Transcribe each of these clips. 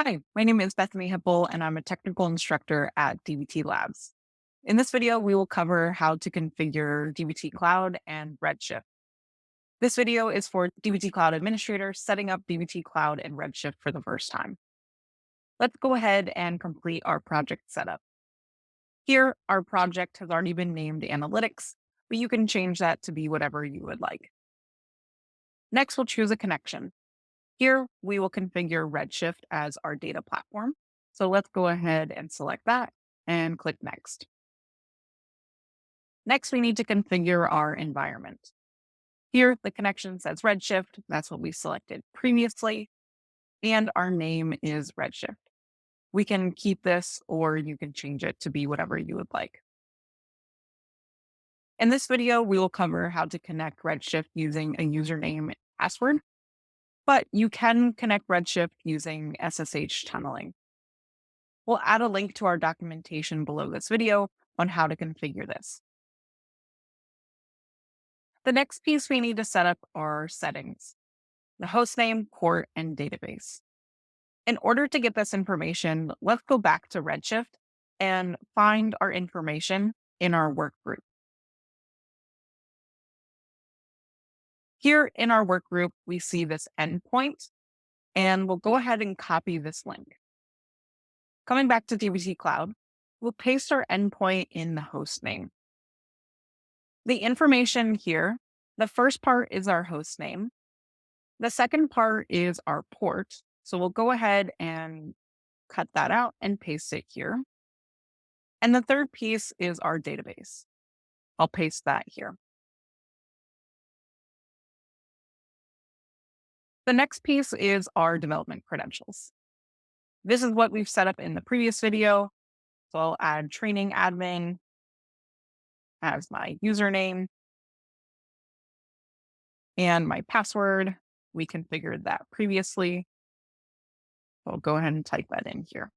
Hi, my name is Bethany Hipple, and I'm a technical instructor at DBT Labs. In this video, we will cover how to configure DBT Cloud and Redshift. This video is for DBT Cloud administrators setting up DBT Cloud and Redshift for the first time. Let's go ahead and complete our project setup. Here, our project has already been named Analytics, but you can change that to be whatever you would like. Next, we'll choose a connection. Here, we will configure Redshift as our data platform. So let's go ahead and select that and click Next. Next, we need to configure our environment. Here, the connection says Redshift. That's what we selected previously. And our name is Redshift. We can keep this or you can change it to be whatever you would like. In this video, we will cover how to connect Redshift using a username and password, but you can connect Redshift using SSH tunneling. We'll add a link to our documentation below this video on how to configure this. The next piece we need to set up are settings, the hostname, port, and database. In order to get this information, let's go back to Redshift and find our information in our work group. Here in our work group, we see this endpoint, and we'll go ahead and copy this link. Coming back to DBT Cloud, we'll paste our endpoint in the host name. The information here, the first part is our host name. The second part is our port. So we'll go ahead and cut that out and paste it here. And the third piece is our database. I'll paste that here. The next piece is our development credentials. This is what we've set up in the previous video. So I'll add training admin as my username and my password. We configured that previously. I'll go ahead and type that in here.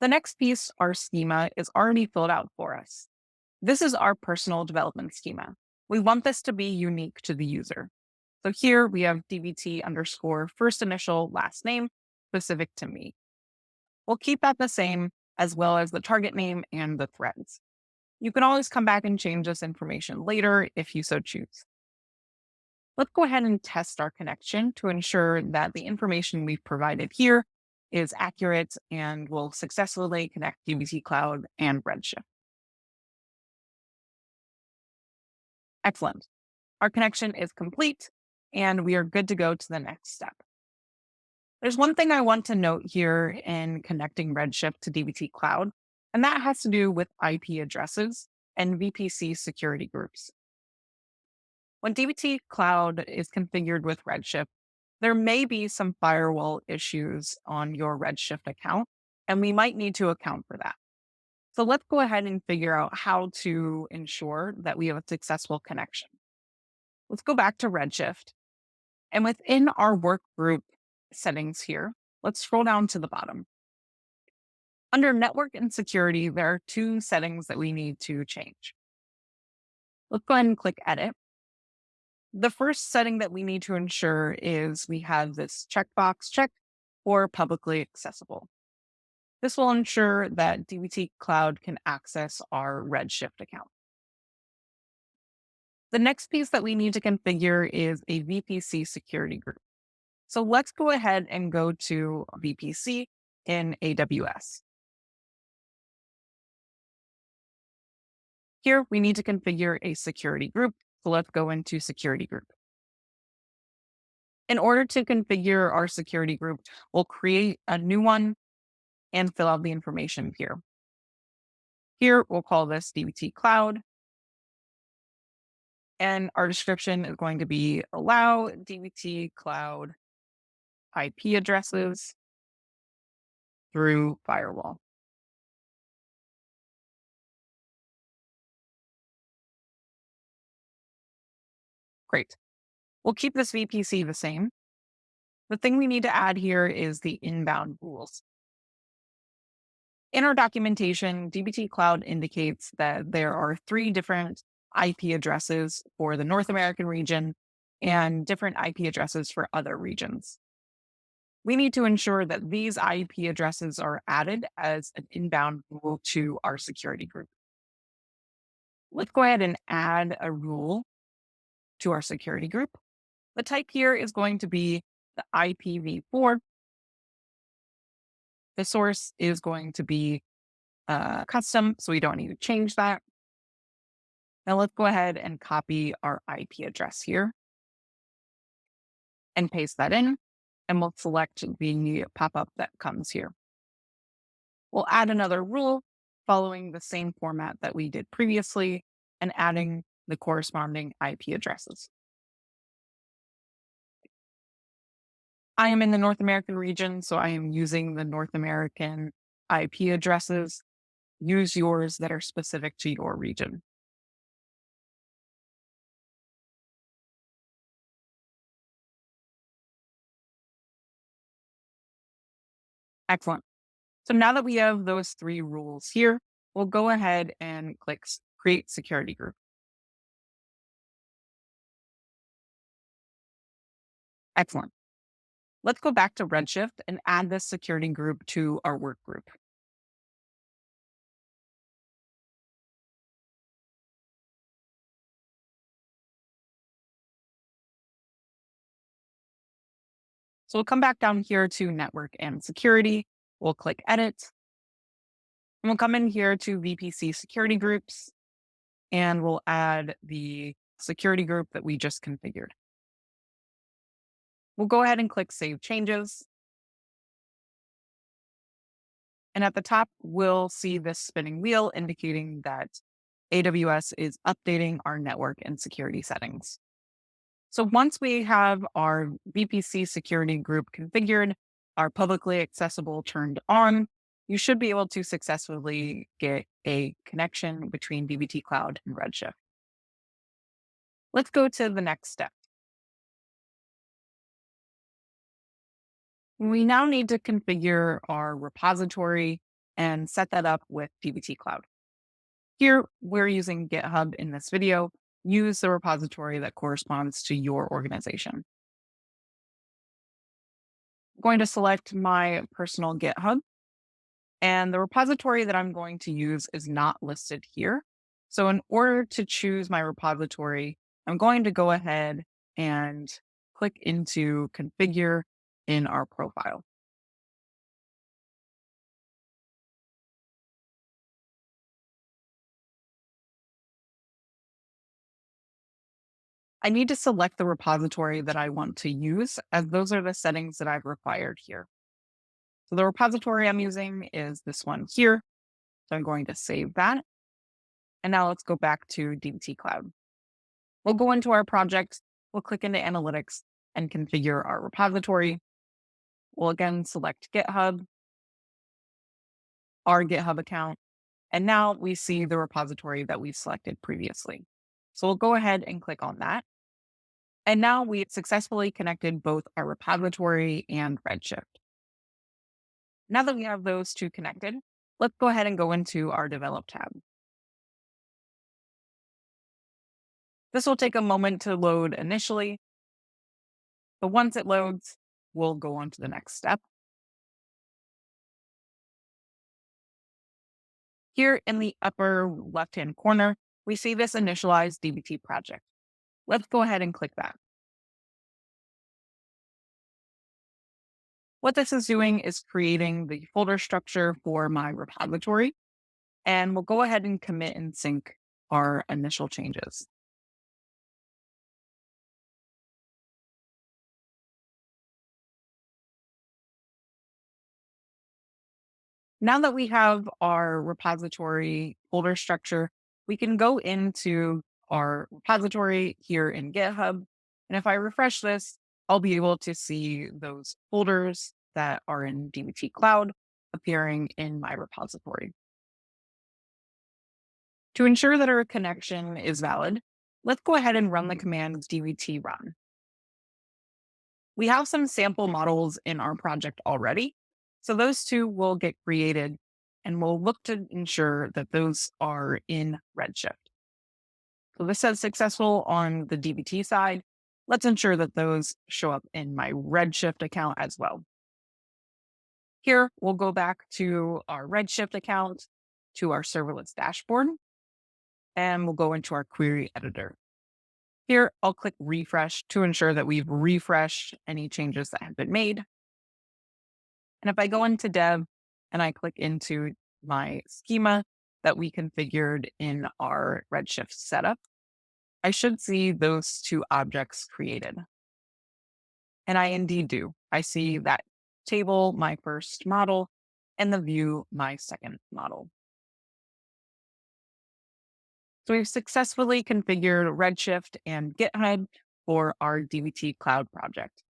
The next piece, our schema, is already filled out for us. This is our personal development schema. We want this to be unique to the user. So here we have DBT underscore first initial last name specific to me. We'll keep that the same as well as the target name and the threads. You can always come back and change this information later if you so choose. Let's go ahead and test our connection to ensure that the information we've provided here is accurate and will successfully connect DBT Cloud and Redshift. Excellent. Our connection is complete and we are good to go to the next step. There's one thing I want to note here in connecting Redshift to DBT Cloud, and that has to do with IP addresses and VPC security groups. When DBT Cloud is configured with Redshift, there may be some firewall issues on your Redshift account, and we might need to account for that. So let's go ahead and figure out how to ensure that we have a successful connection. Let's go back to Redshift. And within our work group settings here, let's scroll down to the bottom. Under network and security, there are two settings that we need to change. Let's go ahead and click edit. The first setting that we need to ensure is we have this checkbox checked for publicly accessible. This will ensure that DBT Cloud can access our Redshift account. The next piece that we need to configure is a VPC security group. So let's go ahead and go to VPC in AWS. Here, we need to configure a security group. So let's go into security group. In order to configure our security group, we'll create a new one and fill out the information here. Here, we'll call this DBT Cloud. And our description is going to be allow DBT Cloud IP addresses through firewall. Great. We'll keep this VPC the same. The thing we need to add here is the inbound rules. In our documentation, DBT Cloud indicates that there are 3 different IP addresses for the North American region and different IP addresses for other regions. we need to ensure that these IP addresses are added as an inbound rule to our security group. Let's go ahead and add a rule to our security group. The type here is going to be the IPv4. The source is going to be custom, so we don't need to change that. Now let's go ahead and copy our IP address here and paste that in, and we'll select the pop-up that comes here. We'll add another rule following the same format that we did previously and adding the corresponding IP addresses. I am in the North American region, so I am using the North American IP addresses. Use yours that are specific to your region. Excellent. So now that we have those three rules here, we'll go ahead and click Create Security Group. Excellent. Let's go back to Redshift and add this security group to our work group. So we'll come back down here to Network and Security. We'll click Edit. And we'll come in here to VPC Security Groups, and we'll add the security group that we just configured. We'll go ahead and click Save Changes. And at the top, we'll see this spinning wheel indicating that AWS is updating our network and security settings. So once we have our VPC security group configured, our publicly accessible turned on, you should be able to successfully get a connection between dbt Cloud and Redshift. Let's go to the next step. We now need to configure our repository and set that up with dbt Cloud. Here, we're using GitHub in this video. Use the repository that corresponds to your organization. I'm going to select my personal GitHub, and the repository that I'm going to use is not listed here. So in order to choose my repository, I'm going to go ahead and click into Configure in our profile. I need to select the repository that I want to use, as those are the settings that I've required here. So the repository I'm using is this one here. So I'm going to save that. And now let's go back to dbt Cloud. We'll go into our project, we'll click into Analytics and configure our repository. We'll again select GitHub, our GitHub account, and now we see the repository that we selected previously. So we'll go ahead and click on that. And now we've successfully connected both our repository and Redshift. Now that we have those two connected, let's go ahead and go into our Develop tab. This will take a moment to load initially, but once it loads, we'll go on to the next step. Here in the upper left-hand corner, we see this initialized dbt project. Let's go ahead and click that. What this is doing is creating the folder structure for my repository, and we'll go ahead and commit and sync our initial changes. Now that we have our repository folder structure, we can go into our repository here in GitHub. And if I refresh this, I'll be able to see those folders that are in dbt Cloud appearing in my repository. To ensure that our connection is valid, let's go ahead and run the command dbt run. We have some sample models in our project already, so those two will get created and we'll look to ensure that those are in Redshift. So this says successful on the dbt side. Let's ensure that those show up in my Redshift account as well. Here, we'll go back to our Redshift account, to our serverless dashboard, and we'll go into our query editor. Here, I'll click refresh to ensure that we've refreshed any changes that have been made. And if I go into dev and I click into my schema that we configured in our Redshift setup, I should see those two objects created. And I indeed do. I see that table, my first model, and the view, my second model. So we've successfully configured Redshift and GitHub for our DBT Cloud project.